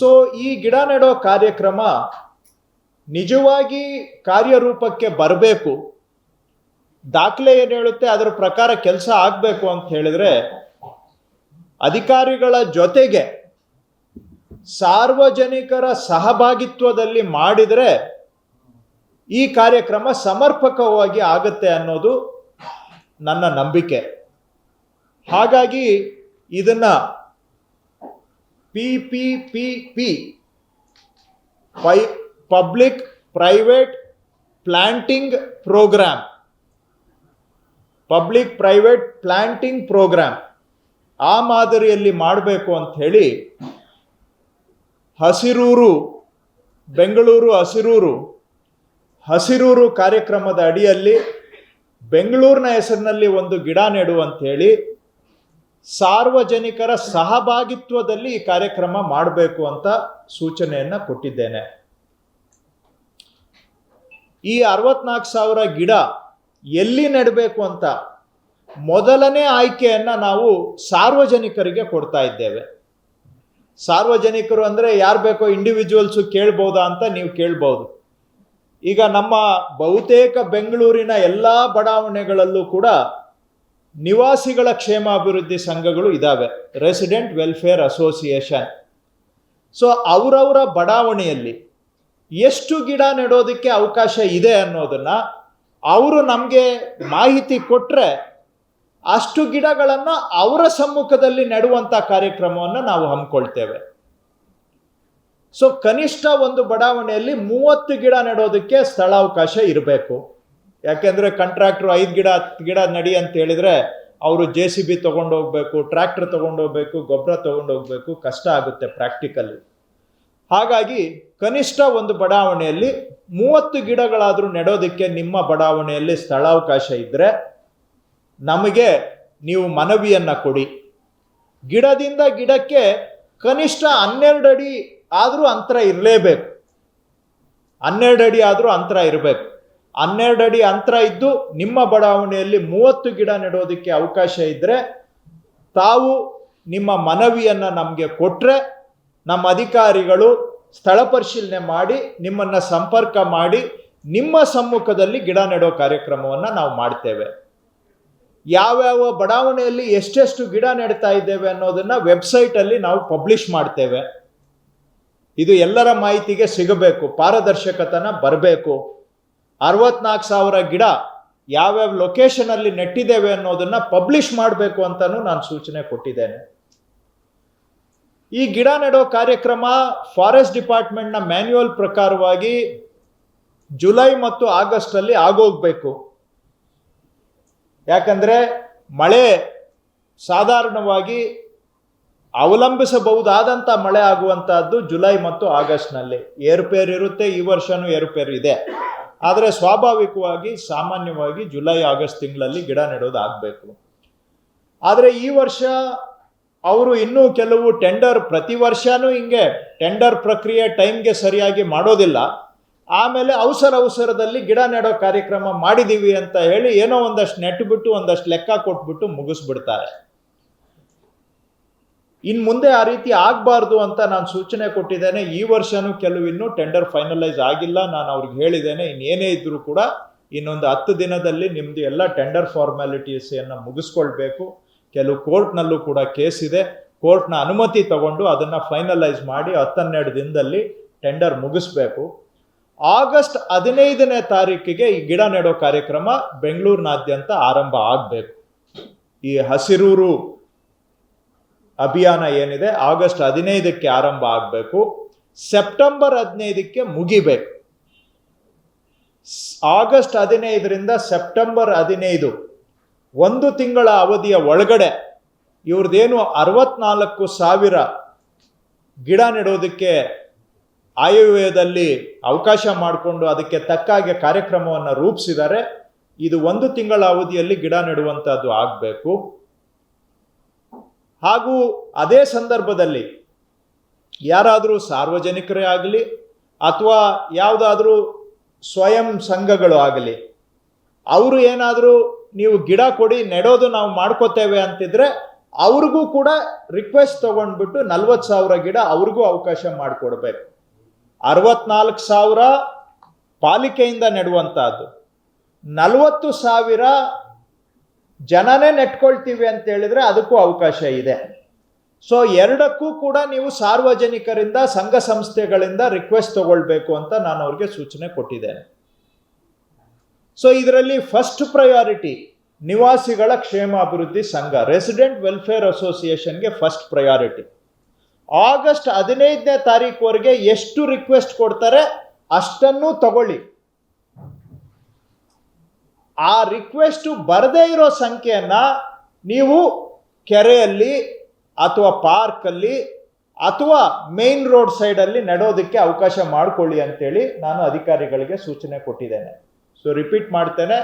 So ಈ ಗಿಡ ನೆಡೋ ಕಾರ್ಯಕ್ರಮ ನಿಜವಾಗಿ ಕಾರ್ಯರೂಪಕ್ಕೆ ಬರಬೇಕು, ದಾಖಲೆ ಏನು ಹೇಳುತ್ತೆ ಅದರ ಪ್ರಕಾರ ಕೆಲಸ ಆಗಬೇಕು ಅಂತ ಹೇಳಿದ್ರೆ ಅಧಿಕಾರಿಗಳ ಜೊತೆಗೆ ಸಾರ್ವಜನಿಕರ ಸಹಭಾಗಿತ್ವದಲ್ಲಿ ಮಾಡಿದರೆ ಈ ಕಾರ್ಯಕ್ರಮ ಸಮರ್ಪಕವಾಗಿ ಆಗುತ್ತೆ ಅನ್ನೋದು ನನ್ನ ನಂಬಿಕೆ. ಹಾಗಾಗಿ ಇದನ್ನ PPPP public private planting programme, public private planting programme ಆ ಮಾದರಿಯಲ್ಲಿ ಮಾಡಬೇಕು ಅಂತ ಹೇಳಿ ಬೆಂಗಳೂರು ಹಸಿರೂರು ಕಾರ್ಯಕ್ರಮದ ಅಡಿಯಲ್ಲಿ ಬೆಂಗಳೂರಿನ ಹೆಸರಿನಲ್ಲಿ ಒಂದು ಗಿಡ ನೆಡು ಅಂತ ಹೇಳಿ ಸಾರ್ವಜನಿಕರ ಸಹಭಾಗಿತ್ವದಲ್ಲಿ ಈ ಕಾರ್ಯಕ್ರಮ ಮಾಡಬೇಕು ಅಂತ ಸೂಚನೆಯನ್ನ ಕೊಟ್ಟಿದ್ದೇನೆ. ಈ 64,000 ಗಿಡ ಎಲ್ಲಿ ನೆಡಬೇಕು ಅಂತ ಮೊದಲನೇ ಆಯ್ಕೆಯನ್ನ ನಾವು ಸಾರ್ವಜನಿಕರಿಗೆ ಕೊಡ್ತಾ ಇದ್ದೇವೆ. ಸಾರ್ವಜನಿಕರು ಅಂದ್ರೆ ಯಾರು ಬೇಕೋ ಇಂಡಿವಿಜುವಲ್ಸು ಕೇಳ್ಬೋದಾ ಅಂತ ನೀವು ಕೇಳ್ಬೋದು. ಈಗ ನಮ್ಮ ಬಹುತೇಕ ಬೆಂಗಳೂರಿನ ಎಲ್ಲ ಬಡಾವಣೆಗಳಲ್ಲೂ ಕೂಡ ನಿವಾಸಿಗಳ ಕ್ಷೇಮಾಭಿವೃದ್ಧಿ ಸಂಘಗಳು ಇದ್ದಾವೆ, ರೆಸಿಡೆಂಟ್ ವೆಲ್ಫೇರ್ ಅಸೋಸಿಯೇಷನ್. ಸೊ ಅವರವರ ಬಡಾವಣೆಯಲ್ಲಿ ಎಷ್ಟು ಗಿಡ ನೆಡೋದಕ್ಕೆ ಅವಕಾಶ ಇದೆ ಅನ್ನೋದನ್ನ ಅವರು ನಮಗೆ ಮಾಹಿತಿ ಕೊಟ್ಟರೆ ಅಷ್ಟು ಗಿಡಗಳನ್ನು ಅವರ ಸಮ್ಮುಖದಲ್ಲಿ ನೆಡುವಂಥ ಕಾರ್ಯಕ್ರಮವನ್ನು ನಾವು ಹಮ್ಮಿಕೊಳ್ತೇವೆ. ಸೊ ಕನಿಷ್ಠ ಒಂದು ಬಡಾವಣೆಯಲ್ಲಿ 30 ಗಿಡ ನೆಡೋದಕ್ಕೆ ಸ್ಥಳಾವಕಾಶ ಇರಬೇಕು. ಯಾಕೆಂದರೆ ಕಾಂಟ್ರಾಕ್ಟ್ರು 5 ಗಿಡ 10 ಗಿಡ ನಡಿ ಅಂತ ಹೇಳಿದರೆ ಅವರು JCB ತೊಗೊಂಡು ಹೋಗ್ಬೇಕು, ಟ್ರ್ಯಾಕ್ಟರ್ ತೊಗೊಂಡು ಹೋಗ್ಬೇಕು, ಗೊಬ್ಬರ ತೊಗೊಂಡು ಹೋಗ್ಬೇಕು, ಕಷ್ಟ ಆಗುತ್ತೆ ಪ್ರಾಕ್ಟಿಕಲಿ. ಹಾಗಾಗಿ ಕನಿಷ್ಠ ಒಂದು ಬಡಾವಣೆಯಲ್ಲಿ 30 ಗಿಡಗಳಾದರೂ ನೆಡೋದಕ್ಕೆ ನಿಮ್ಮ ಬಡಾವಣೆಯಲ್ಲಿ ಸ್ಥಳಾವಕಾಶ ಇದ್ದರೆ ನಮಗೆ ನೀವು ಮನವಿಯನ್ನು ಕೊಡಿ. ಗಿಡದಿಂದ ಗಿಡಕ್ಕೆ ಕನಿಷ್ಠ 12 ಅಡಿ ಆದರೂ ಅಂತರ ಇರಲೇಬೇಕು. 12 ಅಡಿ ಆದರೂ ಅಂತರ ಇರಬೇಕು. 12 ಅಡಿ ಅಂತರ ಇದ್ದು ನಿಮ್ಮ ಬಡಾವಣೆಯಲ್ಲಿ 30 ಗಿಡ ನೆಡೋದಕ್ಕೆ ಅವಕಾಶ ಇದ್ದರೆ ತಾವು ನಿಮ್ಮ ಮನವಿಯನ್ನು ನಮಗೆ ಕೊಟ್ಟರೆ ನಮ್ಮ ಅಧಿಕಾರಿಗಳು ಸ್ಥಳ ಪರಿಶೀಲನೆ ಮಾಡಿ ನಿಮ್ಮನ್ನು ಸಂಪರ್ಕ ಮಾಡಿ ನಿಮ್ಮ ಸಮ್ಮುಖದಲ್ಲಿ ಗಿಡ ನೆಡೋ ಕಾರ್ಯಕ್ರಮವನ್ನು ನಾವು ಮಾಡ್ತೇವೆ. ಯಾವ್ಯಾವ ಬಡಾವಣೆಯಲ್ಲಿ ಎಷ್ಟೆಷ್ಟು ಗಿಡ ನೆಡ್ತಾ ಇದ್ದೇವೆ ಅನ್ನೋದನ್ನ ವೆಬ್ಸೈಟಲ್ಲಿ ನಾವು ಪಬ್ಲಿಷ್ ಮಾಡ್ತೇವೆ. ಇದು ಎಲ್ಲರ ಮಾಹಿತಿಗೆ ಸಿಗಬೇಕು, ಪಾರದರ್ಶಕತನ ಬರಬೇಕು. 64,000 ಗಿಡ ಯಾವ್ಯಾವ ಲೊಕೇಶನಲ್ಲಿ ನೆಟ್ಟಿದ್ದೇವೆ ಅನ್ನೋದನ್ನ ಪಬ್ಲಿಷ್ ಮಾಡಬೇಕು ಅಂತಲೂ ನಾನು ಸೂಚನೆ ಕೊಟ್ಟಿದ್ದೇನೆ. ಈ ಗಿಡ ನೆಡೋ ಕಾರ್ಯಕ್ರಮ ಫಾರೆಸ್ಟ್ ಡಿಪಾರ್ಟ್ಮೆಂಟ್ನ ಮ್ಯಾನ್ಯುವಲ್ ಪ್ರಕಾರವಾಗಿ ಜುಲೈ ಮತ್ತು ಆಗಸ್ಟಲ್ಲಿ ಆಗೋಗ್ಬೇಕು. ಯಾಕಂದರೆ ಮಳೆ ಸಾಧಾರಣವಾಗಿ ಅವಲಂಬಿಸಬಹುದಾದಂಥ ಮಳೆ ಆಗುವಂತಹದ್ದು ಜುಲೈ ಮತ್ತು ಆಗಸ್ಟ್ನಲ್ಲಿ. ಏರುಪೇರು ಇರುತ್ತೆ, ಈ ವರ್ಷನೂ ಏರುಪೇರು ಇದೆ. ಆದರೆ ಸ್ವಾಭಾವಿಕವಾಗಿ ಸಾಮಾನ್ಯವಾಗಿ ಜುಲೈ ಆಗಸ್ಟ್ ತಿಂಗಳಲ್ಲಿ ಗಿಡ ನೆಡೋದು ಆಗಬೇಕು. ಆದರೆ ಈ ವರ್ಷ ಅವರು ಇನ್ನೂ ಕೆಲವು ಟೆಂಡರ್, ಪ್ರತಿ ವರ್ಷನೂ ಹಿಂಗೆ ಟೆಂಡರ್ ಪ್ರಕ್ರಿಯೆ ಟೈಮ್ಗೆ ಸರಿಯಾಗಿ ಮಾಡೋದಿಲ್ಲ. ಆಮೇಲೆ ಅವಸರದಲ್ಲಿ ಗಿಡ ನೆಡೋ ಕಾರ್ಯಕ್ರಮ ಮಾಡಿದ್ದೀವಿ ಅಂತ ಹೇಳಿ ಏನೋ ಒಂದಷ್ಟು ನೆಟ್ಬಿಟ್ಟು ಒಂದಷ್ಟು ಲೆಕ್ಕ ಕೊಟ್ಬಿಟ್ಟು ಮುಗಿಸ್ಬಿಡ್ತಾರೆ. ಇನ್ನು ಮುಂದೆ ಆ ರೀತಿ ಆಗಬಾರ್ದು ಅಂತ ನಾನು ಸೂಚನೆ ಕೊಟ್ಟಿದ್ದೇನೆ. ಈ ವರ್ಷನೂ ಕೆಲವು ಇನ್ನೂ ಟೆಂಡರ್ ಫೈನಲೈಸ್ ಆಗಿಲ್ಲ. ನಾನು ಅವ್ರಿಗೆ ಹೇಳಿದ್ದೇನೆ, ಇನ್ನೇನೇ ಇದ್ರೂ ಕೂಡ ಇನ್ನೊಂದು 10 ದಿನದಲ್ಲಿ ನಿಮ್ಮದು ಎಲ್ಲ ಟೆಂಡರ್ ಫಾರ್ಮ್ಯಾಲಿಟೀಸನ್ನು ಮುಗಿಸ್ಕೊಳ್ಬೇಕು. ಕೆಲವು ಕೋರ್ಟ್ನಲ್ಲೂ ಕೂಡ ಕೇಸ್ ಇದೆ, ಕೋರ್ಟ್ನ ಅನುಮತಿ ತಗೊಂಡು ಅದನ್ನು ಫೈನಲೈಸ್ ಮಾಡಿ 10-12 ದಿನದಲ್ಲಿ ಟೆಂಡರ್ ಮುಗಿಸ್ಬೇಕು. ಆಗಸ್ಟ್ 15ನೇ ತಾರೀಕಿಗೆ ಈ ಗಿಡ ನೆಡೋ ಕಾರ್ಯಕ್ರಮ ಬೆಂಗಳೂರಿನಾದ್ಯಂತ ಆರಂಭ ಆಗಬೇಕು. ಈ ಹಸಿರೂರು ಅಭಿಯಾನ ಏನಿದೆ ಆಗಸ್ಟ್ 15ಕ್ಕೆ ಆರಂಭ ಆಗಬೇಕು, ಸೆಪ್ಟೆಂಬರ್ 15ಕ್ಕೆ ಮುಗಿಬೇಕು. ಆಗಸ್ಟ್ 15ರಿಂದ ಸೆಪ್ಟೆಂಬರ್ 15 1 ತಿಂಗಳ ಅವಧಿಯ ಒಳಗಡೆ ಇವ್ರದ್ದೇನು 64,000 ಗಿಡ ನೆಡೋದಕ್ಕೆ ಆಯವ್ಯಯದಲ್ಲಿ ಅವಕಾಶ ಮಾಡಿಕೊಂಡು ಅದಕ್ಕೆ ತಕ್ಕಾಗೆ ಕಾರ್ಯಕ್ರಮವನ್ನು ರೂಪಿಸಿದ್ದಾರೆ. ಇದು 1 ತಿಂಗಳ ಅವಧಿಯಲ್ಲಿ ಗಿಡ ನೆಡುವಂಥದ್ದು ಆಗಬೇಕು. ಹಾಗೂ ಅದೇ ಸಂದರ್ಭದಲ್ಲಿ ಯಾರಾದರೂ ಸಾರ್ವಜನಿಕರೇ ಆಗಲಿ ಅಥವಾ ಯಾವುದಾದ್ರೂ ಸ್ವಯಂ ಸಂಘಗಳು ಆಗಲಿ, ಅವರು ಏನಾದರೂ ನೀವು ಗಿಡ ಕೊಡಿ ನೆಡೋದು ನಾವು ಮಾಡ್ಕೋತೇವೆ ಅಂತಿದ್ರೆ ಅವ್ರಿಗೂ ಕೂಡ ರಿಕ್ವೆಸ್ಟ್ ತಗೊಂಡ್ಬಿಟ್ಟು 40,000 ಗಿಡ ಅವ್ರಿಗೂ ಅವಕಾಶ ಮಾಡಿಕೊಡ್ಬೇಕು. 64,000 ಪಾಲಿಕೆಯಿಂದ ನೆಡುವಂತಹದ್ದು, 40,000 ಜನನೇ ನೆಟ್ಕೊಳ್ತೀವಿ ಅಂತ ಹೇಳಿದ್ರೆ ಅದಕ್ಕೂ ಅವಕಾಶ ಇದೆ. ಸೊ ಎರಡಕ್ಕೂ ಕೂಡ ನೀವು ಸಾರ್ವಜನಿಕರಿಂದ, ಸಂಘ ಸಂಸ್ಥೆಗಳಿಂದ ರಿಕ್ವೆಸ್ಟ್ ತಗೊಳ್ಬೇಕು ಅಂತ ನಾನು ಅವ್ರಿಗೆ ಸೂಚನೆ ಕೊಟ್ಟಿದ್ದೇನೆ. ಸೊ ಇದರಲ್ಲಿ ಫಸ್ಟ್ ಪ್ರಯಾರಿಟಿ ನಿವಾಸಿಗಳ ಕ್ಷೇಮಾಭಿವೃದ್ಧಿ ಸಂಘ, ರೆಸಿಡೆಂಟ್ ವೆಲ್ಫೇರ್ ಅಸೋಸಿಯೇಷನ್ಗೆ ಫಸ್ಟ್ ಪ್ರಯಾರಿಟಿ. ಆಗಸ್ಟ್ 15ನೇ ತಾರೀಕುವರೆಗೆ ಎಷ್ಟು ರಿಕ್ವೆಸ್ಟ್ ಕೊಡ್ತಾರೆ ಅಷ್ಟನ್ನು ತಗೊಳ್ಳಿ. ಆ ರಿಕ್ವೆಸ್ಟ್ ಬರದೇ ಇರೋ ಸಂಖ್ಯೆಯನ್ನ ನೀವು ಕೆರೆಯಲ್ಲಿ ಅಥವಾ ಪಾರ್ಕಲ್ಲಿ ಅಥವಾ ಮೇನ್ ರೋಡ್ ಸೈಡಲ್ಲಿ ನೆಡೋದಕ್ಕೆ ಅವಕಾಶ ಮಾಡಿಕೊಳ್ಳಿ ಅಂತೇಳಿ ನಾನು ಅಧಿಕಾರಿಗಳಿಗೆ ಸೂಚನೆ ಕೊಟ್ಟಿದ್ದೇನೆ. ಸೊ ರಿಪೀಟ್ ಮಾಡ್ತೇನೆ,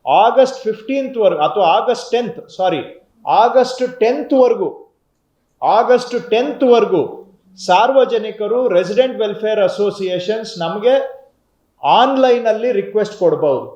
ಆಗಸ್ಟ್ 15th ಅಥವಾ ಆಗಸ್ಟ್ 10th ವರೆಗೂ ಸಾರ್ವಜನಿಕರು, ರೆಸಿಡೆಂಟ್ ವೆಲ್ಫೇರ್ ಅಸೋಸಿಯೇಷನ್ಸ್ ನಮಗೆ ಆನ್ಲೈನಲ್ಲಿ ರಿಕ್ವೆಸ್ಟ್ ಕೊಡ್ಬೋದು.